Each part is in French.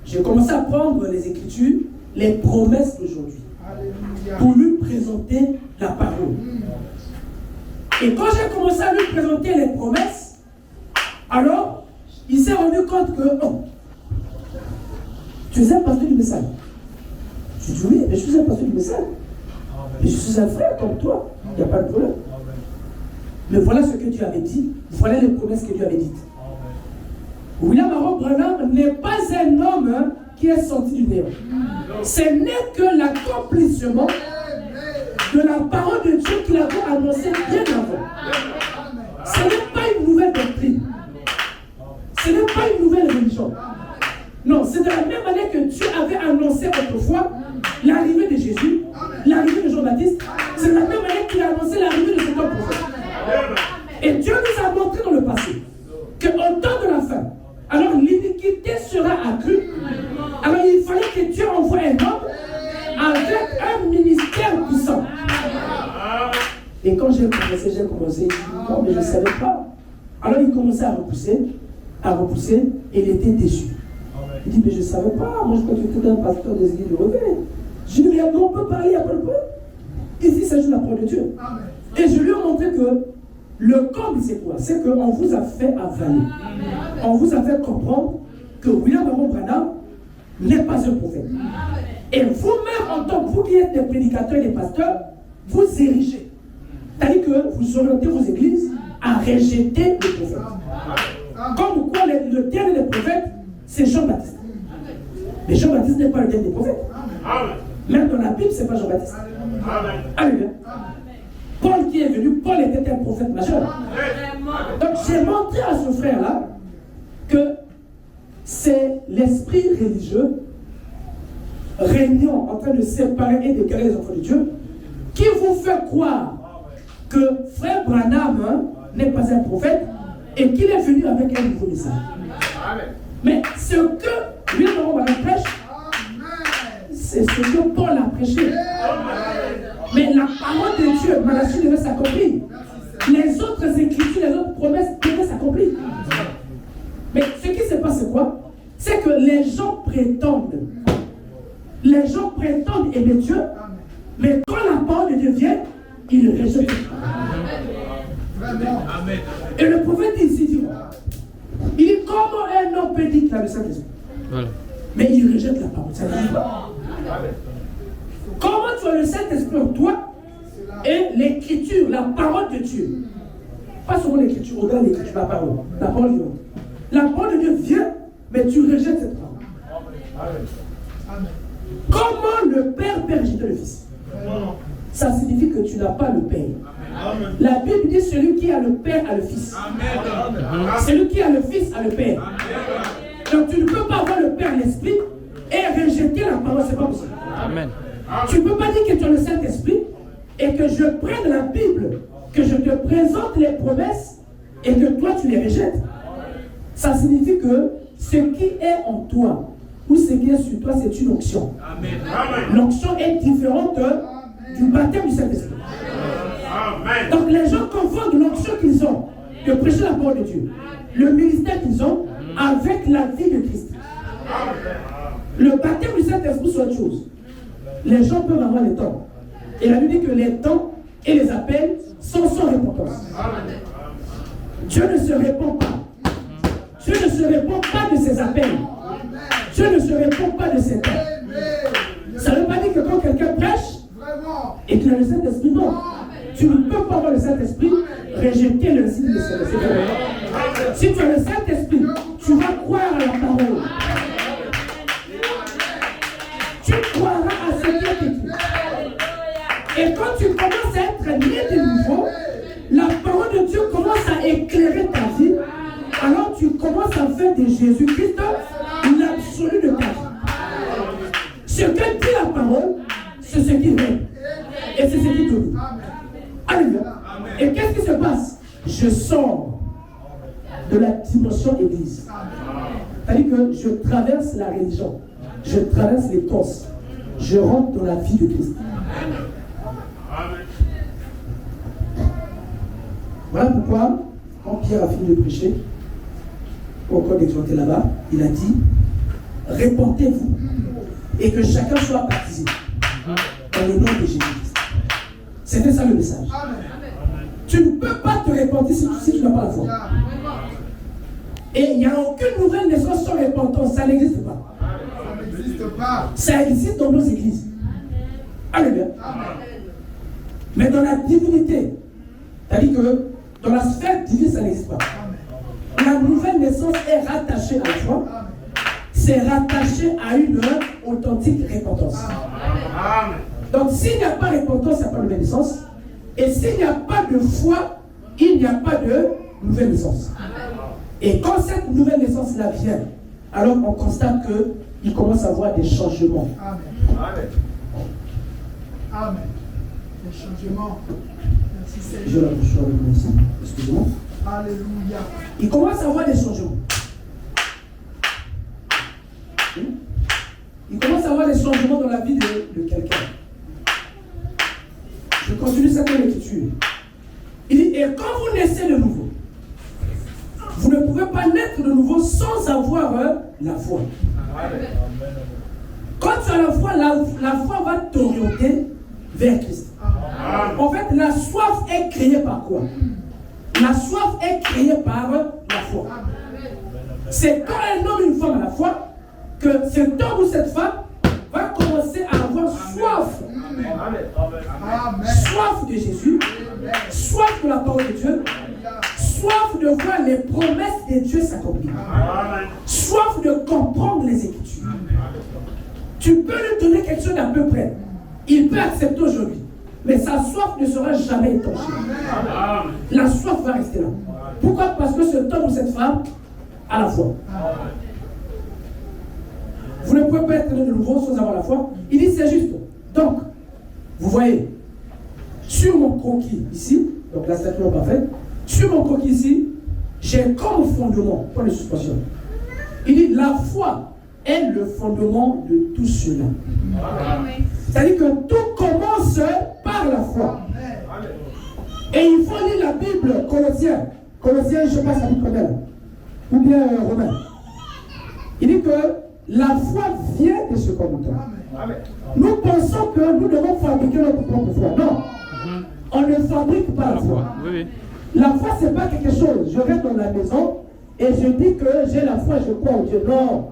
j'ai commencé à prendre les Écritures, les promesses d'aujourd'hui, pour lui présenter la parole. Et quand j'ai commencé à lui présenter les promesses, alors, il s'est rendu compte que, oh, tu es un pasteur du message. Je dis oui, mais je suis un pasteur du message. Mais je suis un frère comme toi, il n'y a pas de problème. Mais voilà ce que Dieu avait dit, voilà les promesses que Dieu avait dites. William Aaron Branham n'est pas un homme qui est sorti du néant. Ce n'est que l'accomplissement de la parole de Dieu qu'il avait annoncée bien avant. Ce n'est pas une nouvelle doctrine. Ce n'est pas une nouvelle religion. Non, c'est de la même manière que Dieu avait annoncé autrefois l'arrivée de Jésus, l'arrivée de Jean-Baptiste. C'est de la même manière qu'il a annoncé l'arrivée de cet homme prophète. Et Dieu nous a montré dans le passé qu'au temps de la fin, alors l'iniquité sera accrue. Alors il fallait que Dieu envoie un homme avec un ministère puissant. Et quand j'ai commencé, non, mais je ne savais pas. Alors il commençait à repousser, et il était déçu. Il dit, mais je ne savais pas, moi je crois que tu étais un pasteur des églises de réveil. Je lui ai dit, on peut parler, il n'y a pas de problème. Ici, c'est juste la parole de Dieu. Et je lui ai montré que le comble, c'est quoi? C'est qu'on vous a fait avaler. On vous a fait comprendre que William Aaron Branham n'est pas un prophète. Et vous-même, en tant que vous qui êtes des prédicateurs et des pasteurs, vous érigez. C'est-à-dire que vous orientez vos églises à rejeter le prophète. Comme quoi le dernier des prophètes, c'est Jean-Baptiste. Mais Jean-Baptiste n'est pas le dernier des prophètes. Même dans la Bible, ce n'est pas Jean-Baptiste. Alléluia. Paul qui est venu, Paul était un prophète majeur. Donc j'ai montré à ce frère-là que c'est l'esprit religieux régnant en train de séparer et d'égarer les enfants de Dieu qui vous fait croire que frère Branham n'est pas un prophète et qu'il est venu avec un nouveau message. Mais ce que lui prêche, c'est ce que Paul a prêché. Mais la parole de Dieu, Malachie devait s'accomplir. Les autres écritures, les autres promesses devaient s'accomplir. Mais ce qui se passe, c'est quoi? C'est que les gens prétendent. Les gens prétendent aimer Dieu, mais quand la parole de Dieu vient, ils rejettent. Et le prophète ici dit, il dit comment un homme peut dire qu'il a le Saint-Esprit, mais il rejette la parole. Ça veut dire quoi? Comment tu as le Saint-Esprit en toi et l'écriture, la parole de Dieu? Pas seulement l'écriture, regarde l'écriture, la parole. La parole vivante. La parole de Dieu vient, mais tu rejettes cette parole. Comment le Père peut rejeter le Fils? Ça signifie que tu n'as pas le Père. La Bible dit celui qui a le Père a le Fils. Celui qui a le Fils a le Père. Donc tu ne peux pas avoir le Père, l'Esprit et rejeter la parole, c'est pas possible. Amen. Tu ne peux pas dire que tu as le Saint-Esprit et que je prenne la Bible, que je te présente les promesses et que toi tu les rejettes. Ça signifie que ce qui est en toi ou ce qui est sur toi, c'est une onction. L'onction est différente du baptême du Saint-Esprit. Donc les gens confondent l'onction qu'ils ont de prêcher la parole de Dieu, le ministère qu'ils ont, avec la vie de Christ. Le baptême du Saint-Esprit, c'est autre chose. Les gens peuvent avoir les temps. Et la Bible dit que les temps et les appels sont sans réponse. Dieu ne se répond pas. Dieu ne se répond pas de ses appels. Dieu ne se répond pas de ses temps. Ça ne veut pas dire que quand quelqu'un prêche et qu'il a le Saint-Esprit, non. Tu ne peux pas avoir le Saint-Esprit, rejeter le signe de Saint-Esprit. Si tu as le Saint-Esprit, tu vas croire à la parole. Tu croiras à ce qui est écrit. Et quand tu commences à être né de nouveau, la parole de Dieu commence à éclairer ta vie. Alors tu commences à faire de Jésus-Christ l'absolu de ta vie. Ce que dit la parole, c'est ce qui règne. Et c'est ce qui domine. Alléluia. Et qu'est-ce qui se passe? Je sors de la dimension église. C'est-à-dire que je traverse la religion. Je traverse les causes. Je rentre dans la vie de Christ. Voilà pourquoi, quand Pierre a fini de prêcher, au cours d'exhorter là-bas, il a dit, répentez-vous et que chacun soit baptisé dans le nom de Jésus-Christ. C'était ça le message. Tu ne peux pas te repentir si tu n'as pas la foi. Et il n'y a aucune nouvelle naissance sans repentance. Ça n'existe pas. Ça existe dans nos églises. Alléluia. Mais dans la divinité, c'est-à-dire que dans la sphère divine, ça n'existe pas. La nouvelle naissance est rattachée à la foi. C'est rattaché à une authentique repentance. Donc s'il n'y a pas de repentance, il n'y a pas de nouvelle naissance. Et s'il n'y a pas de foi, il n'y a pas de nouvelle naissance. Et quand cette nouvelle naissance-là vient, alors on constate qu'il commence à avoir des changements. Amen. Amen. Des changements. Merci Seigneur. Je la bouche avec moi ici. Excusez-moi. Alléluia. Il commence à avoir des changements. Il commence à avoir des changements dans la vie de quelqu'un. Je continue cette écriture. Il dit, et quand vous naissez de nouveau, vous ne pouvez pas naître de nouveau sans avoir la foi. Quand tu as la foi, la foi va t'orienter vers Christ. En fait, la soif est créée par quoi? La soif est créée par la foi. C'est quand un homme et une femme a la foi que cet homme ou cette femme va commencer à avoir soif. Soif de Jésus, soif de la parole de Dieu, soif de voir les promesses de Dieu s'accomplir, soif de comprendre les Écritures. Tu peux lui donner quelque chose d'à peu près. Il peut accepter aujourd'hui, mais sa soif ne sera jamais étanchée. La soif va rester là. Pourquoi? Parce que cet homme ou cette femme a la foi. Vous ne pouvez pas être né de nouveau sans avoir la foi. Il dit c'est juste. Donc, vous voyez, sur mon croquis ici, donc la statue n'est pas faite, sur mon croquis ici, j'ai comme fondement, point de suspension. Il dit la foi est le fondement de tout cela. C'est-à-dire que tout commence par la foi. Et il faut lire la Bible, Colossiens, je passe à Bible ou bien Romains. Il dit que la foi vient de ce commentaire. Nous pensons que nous devons fabriquer notre propre foi. Non, on ne fabrique pas la foi. La foi, ce n'est pas quelque chose. Je vais dans la maison et je dis que j'ai la foi, je crois en Dieu. Non.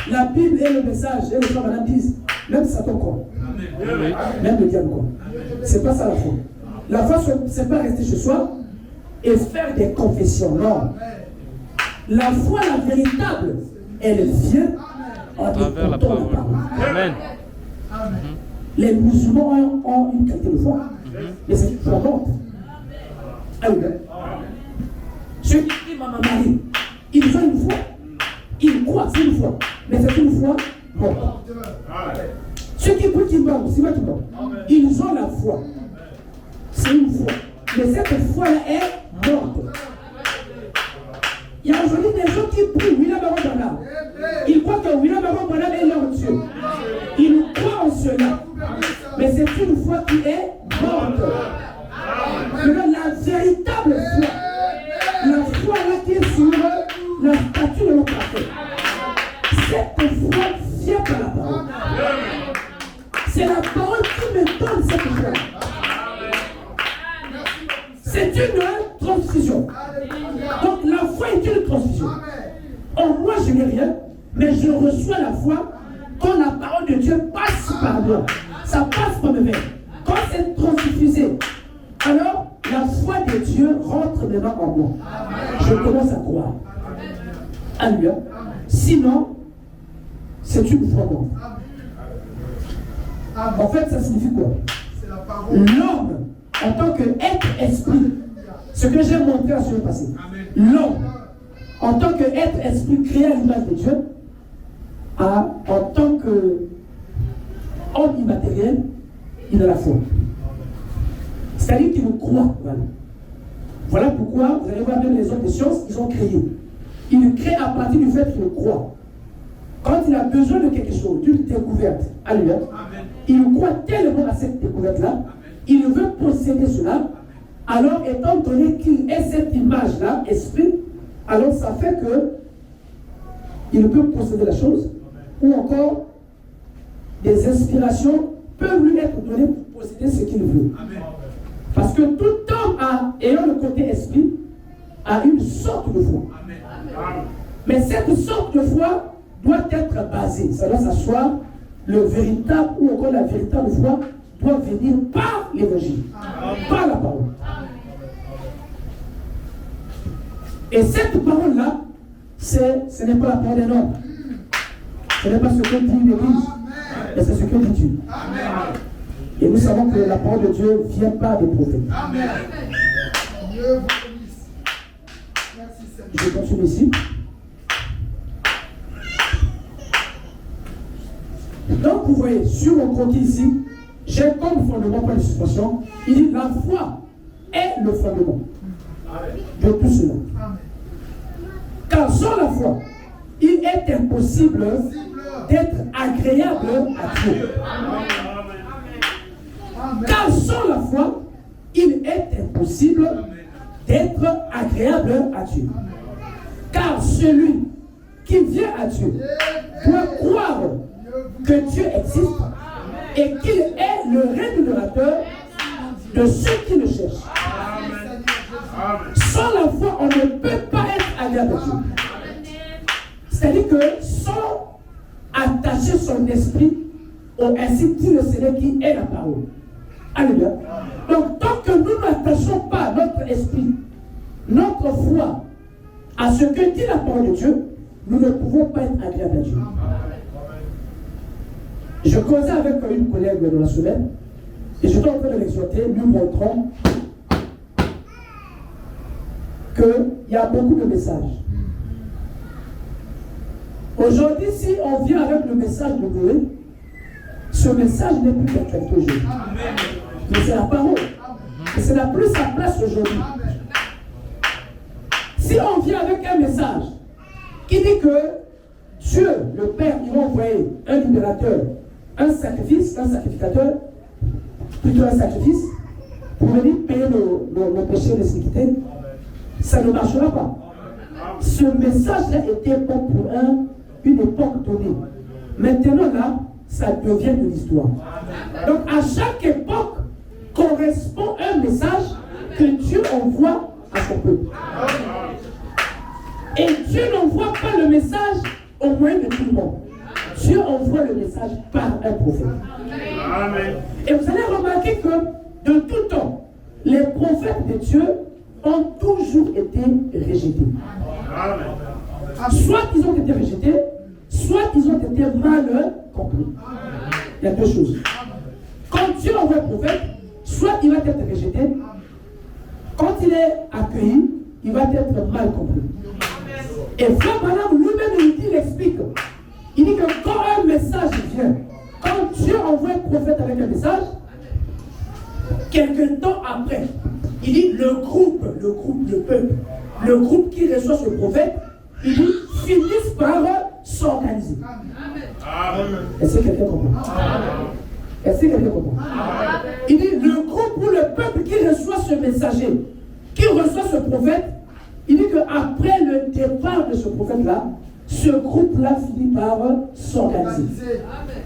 La Bible et le message et le frère madame disent, même Satan croit. Même le diable croit. Ce n'est pas ça la foi. La foi, ce n'est pas rester chez soi et faire des confessions. Non. La foi, la véritable, elle vient en écoutant la parole. Amen. Les musulmans ont une qualité de foi, mais c'est une foi morte. Ceux qui crient Maman Marie, ils ont une foi, ils croient, c'est une foi, mais c'est une foi morte. Ceux qui prient Kimbang, c'est pas Kimbang, ils ont la foi, c'est une foi, mais cette foi-là est morte. Il y a aujourd'hui des gens qui prient William Barambana. Ils croient que William Barambana est leur Dieu. Ils croient en cela. Mais c'est une foi qui est morte. La véritable foi, la foi là qui est sur la statue de notre Père, cette foi vient par la parole. C'est la parole qui me donne cette foi. C'est une transfusion. Donc la foi est une transfusion. Or moi je n'ai rien, mais je reçois la foi quand la parole de Dieu passe par moi. Ça passe par mes veines. Quand c'est transfusé, alors la foi de Dieu rentre maintenant en moi. Je commence à croire. Alléluia. Sinon, c'est une foi morte. En fait, ça signifie quoi? L'homme, en tant qu'être esprit, ce que j'ai montré la semaine passée, l'homme, en tant qu'être esprit créé à l'image de Dieu, en tant qu'homme immatériel, il a la foi. C'est-à-dire qu'il me croit. Voilà pourquoi, vous allez voir même les hommes de science, ils ont créé. Ils créent à partir du fait qu'il croit. Quand il a besoin de quelque chose, d'une découverte, alléluia, il croit tellement à cette découverte-là, il veut posséder cela. Alors, étant donné qu'il est cette image-là, esprit, alors ça fait que il peut posséder la chose, ou encore des inspirations peuvent lui être données pour posséder ce qu'il veut. Parce que tout homme ayant le côté esprit a une sorte de foi. Mais cette sorte de foi doit être basée, ça doit s'asseoir, le véritable ou encore la véritable foi doit venir par l'évangile, par la parole. Et cette parole-là, ce n'est pas la parole d'un homme. Ce n'est pas ce que dit l'Église, mais c'est ce que dit Dieu. Et nous savons que la parole de Dieu vient par des prophètes. Amen. Dieu vous bénisse. Merci Seigneur. Je continue ici. Donc vous voyez, sur mon côté ici, j'ai comme fondement, pas de suspension, il dit la foi est le fondement de tout cela. Amen. Car sans la foi, il est impossible d'être agréable à Dieu. Amen. Car sans la foi, il est impossible d'être agréable à Dieu. Car celui qui vient à Dieu doit croire que Dieu existe et qu'il est le rémunérateur de ceux qui le cherchent. Sans la foi, on ne peut pas être agréable à Dieu. C'est-à-dire que sans attacher son esprit au ainsi dit le Seigneur qui est la parole. Alléluia. Donc, tant que nous n'attachons pas notre esprit, notre foi à ce que dit la parole de Dieu, nous ne pouvons pas être agréables à Dieu. Je causais avec une collègue dans la semaine et je suis en train de l'exhorter, lui montrant qu'il y a beaucoup de messages. Aujourd'hui, si on vient avec le message de Noé, ce message n'est plus d'actualité aujourd'hui. Mais c'est la parole. Et ça n'a plus sa place aujourd'hui. Si on vient avec un message qui dit que Dieu, le Père, il va envoyer un libérateur, un sacrifice, un sacrificateur, plutôt un sacrifice, pour venir payer nos péchés de sécurité, ça ne marchera pas. Ce message-là était bon pour une époque donnée. Maintenant, là, ça devient de l'histoire. Donc, à chaque époque correspond un message que Dieu envoie à son peuple. Et Dieu n'envoie pas le message au moyen de tout le monde. Dieu envoie le message par un prophète. Amen. Et vous allez remarquer que de tout temps, les prophètes de Dieu ont toujours été rejetés. Amen. Soit ils ont été rejetés, soit ils ont été mal compris. Il y a deux choses. Quand Dieu envoie un prophète, soit il va être rejeté, quand il est accueilli, il va être mal compris. Et Frère Branham lui-même, il explique. Il dit que quand un message vient, quand Dieu envoie un prophète avec un message, quelque temps après, il dit le peuple, le groupe qui reçoit ce prophète, il dit finissent par s'organiser. Est-ce que quelqu'un comprend? Est-ce que quelqu'un comprend? Il dit le groupe ou le peuple qui reçoit ce messager, qui reçoit ce prophète, il dit qu'après le départ de ce prophète-là, ce groupe-là finit par s'organiser.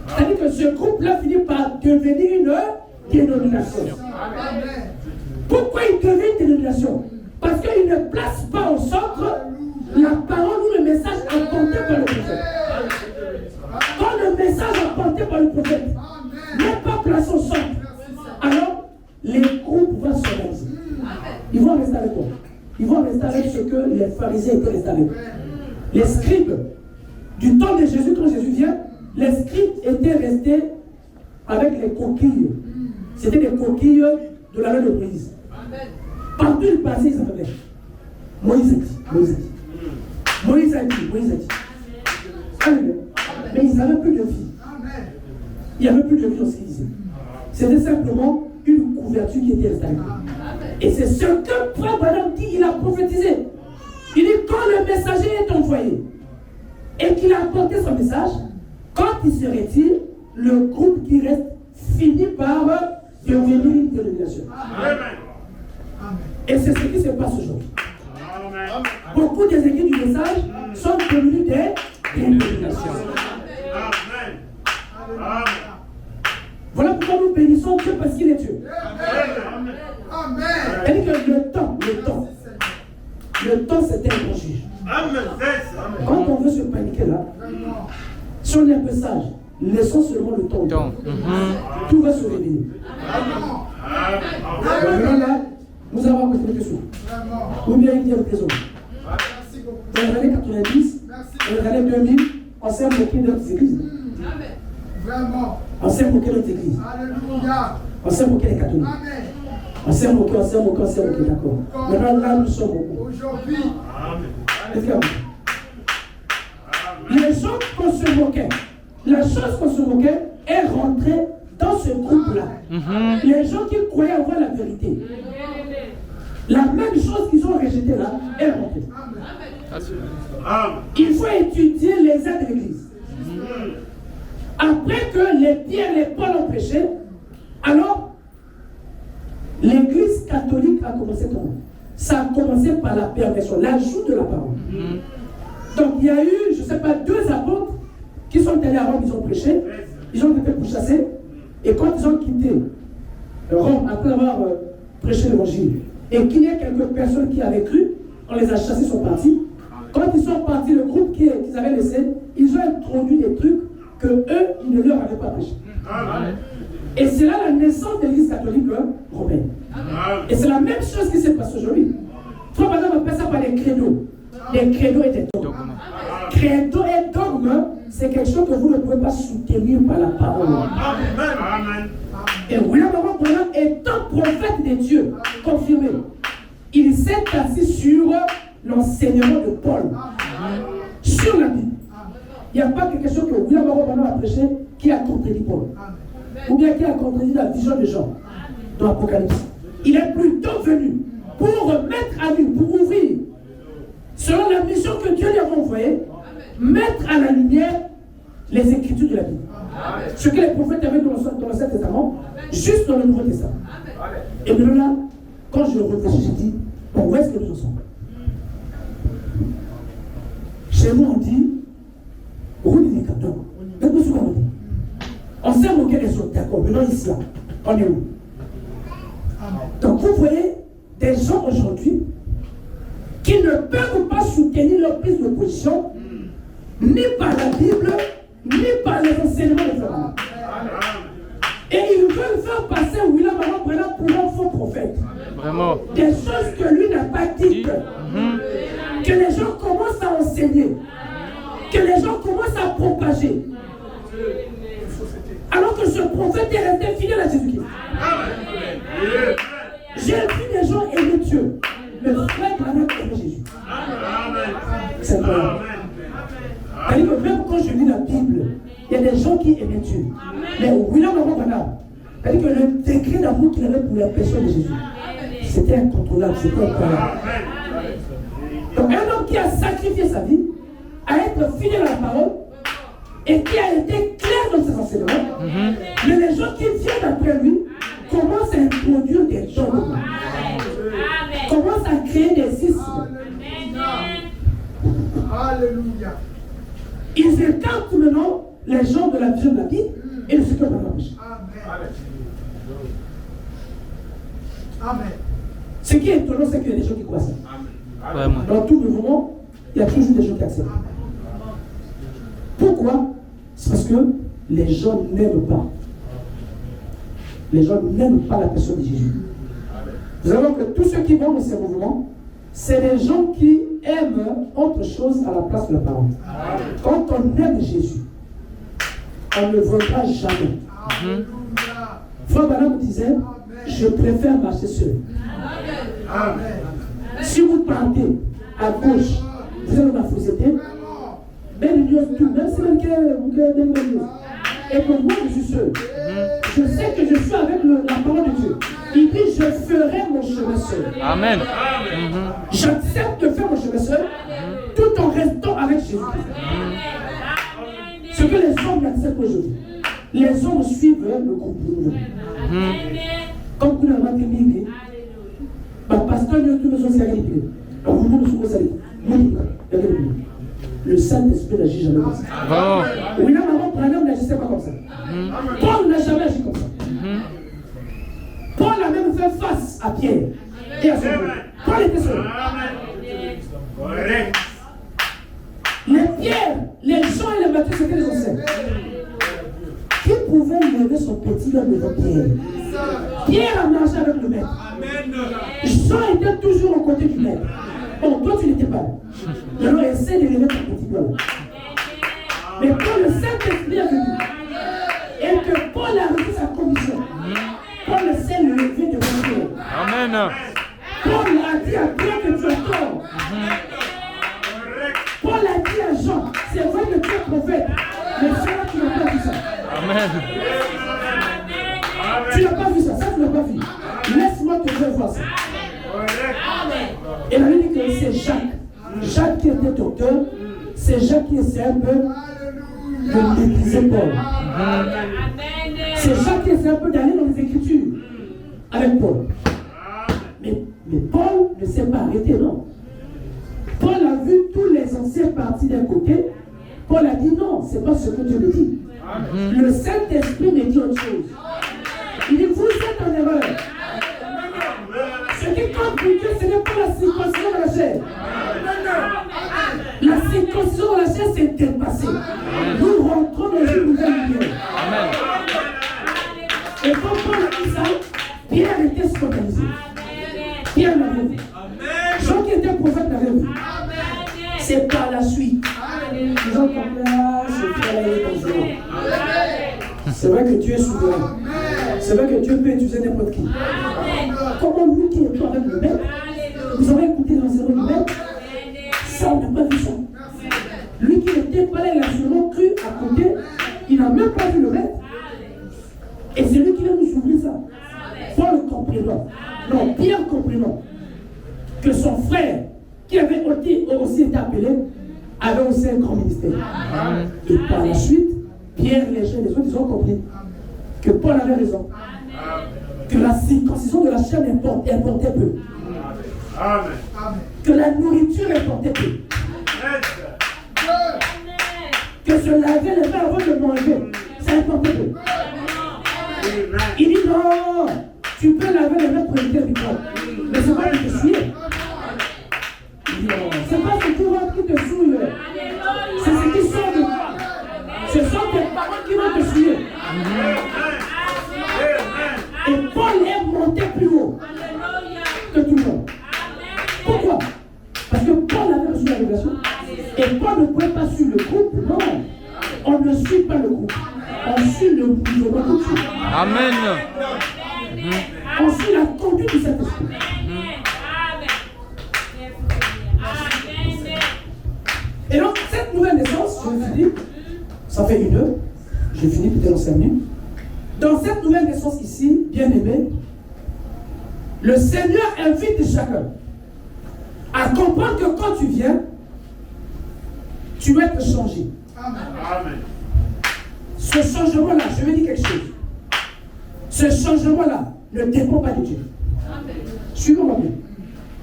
C'est-à-dire que ce groupe-là finit par devenir une dénomination. Pourquoi il devient une dénomination? Parce qu'il ne place pas au centre la parole ou le message apporté par le prophète. Quand le message apporté par le prophète n'est pas placé au centre, alors les groupes vont s'organiser. Ils vont rester avec toi. Ils vont rester avec ce que les pharisiens étaient restés avec. Les scribes, du temps de Jésus, quand Jésus vient, les scribes étaient restés avec les coquilles. C'était des coquilles de la loi de Moïse. Partout ils passaient, ils avaient. Moïse a dit. Alléluia. Mais ils n'avaient plus de vie. Il n'y avait plus de vie dans ce qu'ils disaient. C'était simplement une couverture qui était restée avec eux. Et c'est ce que Frère Branham dit, il a prophétisé. Il dit quand le messager est envoyé et qu'il a apporté son message, quand il se retire, le groupe qui reste finit par devenir une dénomination. Et c'est ce qui se passe aujourd'hui. Beaucoup des écrits du message sont devenus des d'illumination. Voilà pourquoi nous bénissons Dieu parce qu'il est Dieu. Amen. C'est-à-dire que le temps c'est un bon juge. Quand on veut se paniquer là, si on est un peu sage, laissons seulement le temps. Tout va se révéler. Maintenant là, nous avons posé des questions. Ou bien il y a une raison. Dans les années 90, dans les années 2000, on s'est moqué de notre église. Vraiment. On s'est moqué de notre église. Alléluia. On s'est moqué des catholiques. Amen. On s'est moqué, d'accord. Maintenant là, nous sommes beaucoup. Aujourd'hui. Les gens qu'on se moquait, la chose qu'on se moquait est rentrée dans ce groupe-là. Les gens qui croyaient avoir la vérité. La même chose qu'ils ont rejetée là est rentrée. Il faut étudier les aides de l'Église. Après que les Pierre et les Paul ont prêché, alors l'Église catholique a commencé comment? Ça a commencé par la perversion, l'ajout de la parole. Donc il y a eu, je ne sais pas, 2 apôtres qui sont allés à Rome, ils ont prêché, ils ont été pourchassés, et quand ils ont quitté Rome, après avoir prêché l'évangile, et qu'il y a quelques personnes qui avaient cru, on les a chassés, ils sont partis. Quand ils sont partis, le groupe qu'ils avaient laissé, ils ont introduit des trucs que eux, ils ne leur avaient pas prêché. Et c'est là la naissance de l'Église catholique romaine. Et c'est la même chose qui s'est passée aujourd'hui. Frère Madame appelle ça par les créneaux. Des créneaux et des dogmes. Credo et dogme, c'est quelque chose que vous ne pouvez pas soutenir par la parole. Amen. Et William Branham étant prophète de Dieu, confirmé, il s'est assis sur l'enseignement de Paul, sur la Bible. Il n'y a pas quelque chose que William Branham a prêché qui a contredit Paul, ou bien qui a contredit la vision de Jean dans l'Apocalypse. Il est plutôt venu pour mettre à nu, pour ouvrir, selon la mission que Dieu lui a envoyée, mettre à la lumière les Écritures de la Bible. Ce que les prophètes avaient dans l'Ancien Testament, juste dans le Nouveau Testament. Et maintenant là, quand je réfléchis, j'ai dit, bon, où est-ce que nous en sommes? Chez nous, on dit, route des cartons. Mais où est-ce qu'on dit? On s'est moqué des autres, d'accord, maintenant ici, là, on est où? Donc vous voyez des gens aujourd'hui qui ne peuvent pas soutenir leur prise de position ni par la Bible, ni par les enseignements de Pharaon. Et ils veulent faire passer William Branham pour un faux prophète. Vraiment. Des choses que lui n'a pas dites. Que les gens commencent à enseigner. Que les gens commencent à propager. Alors que ce prophète est resté fidèle à Jésus-Christ. J'ai vu des gens aimer Dieu. Le frère Branham aimait Jésus. C'est vrai. C'est-à-dire que même quand je lis la Bible, il y a des gens qui aimaient Dieu. Mais William Branham, c'est-à-dire que le degré d'amour qu'il avait pour la personne de Jésus, c'était incontrôlable, c'était incroyable. Donc un homme qui a sacrifié sa vie, à être fidèle à la parole, et qui a été clair dans ses enseignements, mais les gens qui viennent après lui commencent à introduire des dogmes, commencent à créer des ismes. Alléluia. Ils écartent maintenant les gens de la vision de la Bible et de ce qu'on a prêché. Amen. Ce qui est étonnant, c'est qu'il y a des gens qui croient ça. Vraiment. Dans tout mouvement, il y a toujours des gens qui acceptent. Pourquoi? C'est parce que les gens n'aiment pas. Les gens n'aiment pas la personne de Jésus. Vous savez que tous ceux qui vont dans ces mouvements, c'est les gens qui aiment autre chose à la place de la parole. Quand on aime Jésus, on ne votera jamais. Frère Branham disait, je préfère marcher seul. Si vous partez à gauche, vous êtes dans la fausseté, même si même et que moi je suis seul, je sais que je suis avec la parole de Dieu. Il dit, je ferai mon chemin seul. Amen. J'accepte de faire mon chemin seul, tout en restant avec Jésus. Ce que les hommes acceptent aujourd'hui. Les hommes suivent le groupe nouveau. Comme vous l'avez dit, le pasteur de toute façon, c'est la le Saint-Esprit n'agit jamais comme ça. William Aaron Branham n'agissait pas comme ça. Paul n'a jamais agi comme ça. Paul a même fait face à Pierre et à son frère. Paul était seul. Les pierres, les gens et les bateaux, c'était les anciens. Qui pouvait lever son petit homme devant Pierre? Pierre a marché avec le maître. Jean était toujours aux côtés du maître. Bon, toi tu n'étais pas là. Alors essaie de lever ton petit homme. Mais quand le Saint-Esprit est venu et que Paul a reçu sa commission, Paul s'est levé devant Pierre. Amen. Paul a dit à Pierre que tu as tort. Paul a dit à Jean, c'est vrai que tu es prophète, mais ça, tu n'as pas vu ça. Amen. Tu n'as pas vu ça, tu n'as pas vu. Laisse-moi te faire voir ça. Et la Bible dit que c'est Jacques. Jacques qui était docteur, c'est Jacques qui essaie un peu de mépriser Paul. C'est Jacques qui essaie un peu d'aller dans les Écritures avec Paul. Mais Paul ne s'est pas arrêté, non. Paul a vu tous les anciens partis d'un côté. Paul a dit non, c'est pas ce que Dieu me dit. Le Saint-Esprit me dit autre chose. Il dit, vous êtes en erreur. Ce qui compte pour Dieu, ce n'est pas la circoncision de la chair. La circoncision de la chair, c'est dépassé. Nous rentrons dans une nouvelle lumière. Et quand Paul a dit ça, Pierre était scandalisé. Pierre l'avait vu. Jean qui était prophète l'avait vu. C'est par la suite. Les gens comme là, c'est dangereux. C'est vrai que Dieu est souverain. C'est vrai que Dieu peut utiliser n'importe qui. Comment lui qui est tout avec le maître, vous avez écouté l'enseignement du maître, ça on n'a pas vu ça. Lui qui était pas là, il a seulement cru à côté, il n'a même pas vu le maître. Et c'est lui qui va nous ouvrir ça. Paul comprenant, non, Pierre comprenant que son frère, qui avait aussi été appelé, avait aussi un grand ministère. Et par la suite, Pierre, les gens, les autres, ils ont compris que Paul avait raison. Que la circoncision de la chair importait peu. Que la nourriture importait peu. Que se laver les mains avant de manger, ça importait peu. Il dit non, tu peux laver les mains pour éviter le microbe. Mais c'est pas pour te souiller. C'est pas ce qui rentre qui te souille. C'est ce qui sort de toi. Ce sont tes paroles qui vont te souiller. Et Paul est monté plus haut que tout le monde. Pourquoi? Parce que Paul avait reçu la révélation. Et Paul ne pouvait pas suivre le groupe. Non. On ne suit pas le groupe. On suit le mouvement de Dieu. Amen. On suit la conduite du Saint-Esprit. Et donc, cette nouvelle naissance, je me suis dit, ça fait 1 heure, j'ai fini peut-être en 5 minutes. Dans cette nouvelle naissance ici, bien aimé, le Seigneur invite chacun à comprendre que quand tu viens, tu vas être changé. Amen. Ce changement-là, je vais dire quelque chose. Ce changement-là ne dépend pas de Dieu. Suivez-moi bien.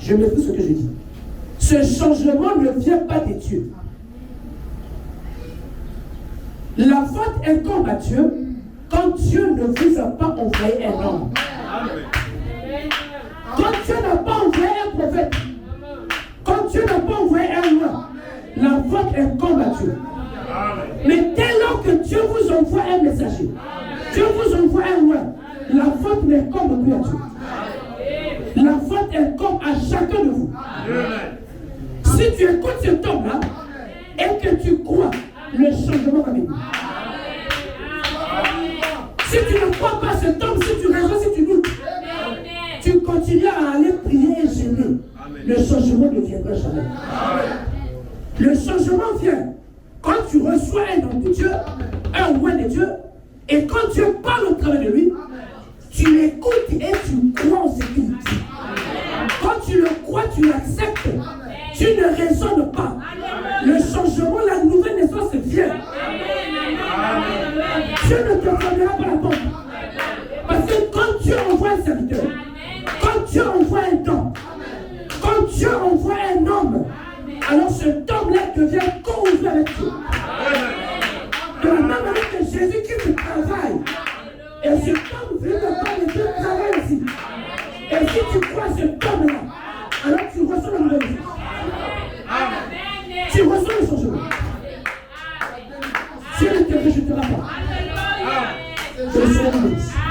Je maîtrise ce que je dis. Ce changement ne vient pas de Dieu. La faute incombe à Dieu quand Dieu ne vous a pas envoyé un homme. Quand Dieu n'a pas envoyé un prophète, quand Dieu n'a pas envoyé un roi, la faute incombe à Dieu. Mais dès lors que Dieu vous envoie un messager, Dieu vous envoie un roi, la faute n'incombe plus à Dieu. La faute incombe à chacun de vous. Si tu écoutes cet homme-là et que tu crois, le changement va venir. Si tu ne crois pas cet homme, si tu raisonnes, si tu doutes, tu continues à aller prier et gêner. Le changement ne viendra jamais. Le changement vient quand tu reçois un homme de Dieu, un roi de Dieu, et quand Dieu parle au travers de lui, tu l'écoutes et tu crois en ce qu'il dit. Quand tu le crois, tu l'acceptes. Tu ne raisonnes pas. Le changement, la nouvelle naissance vient. Dieu ne te fermera pas la porte. Parce que quand Dieu envoie un serviteur, quand Dieu envoie un don, quand Dieu envoie un homme, alors cet homme-là devient co-ouvrier De la même manière que Jésus-Christ travaille. Et cet homme vient de parler de travail aussi. Et si tu crois à cet homme-là, alors tu reçois la nouvelle vie. Tu reçois le changement. Si elle ne te rejettera pas, je suis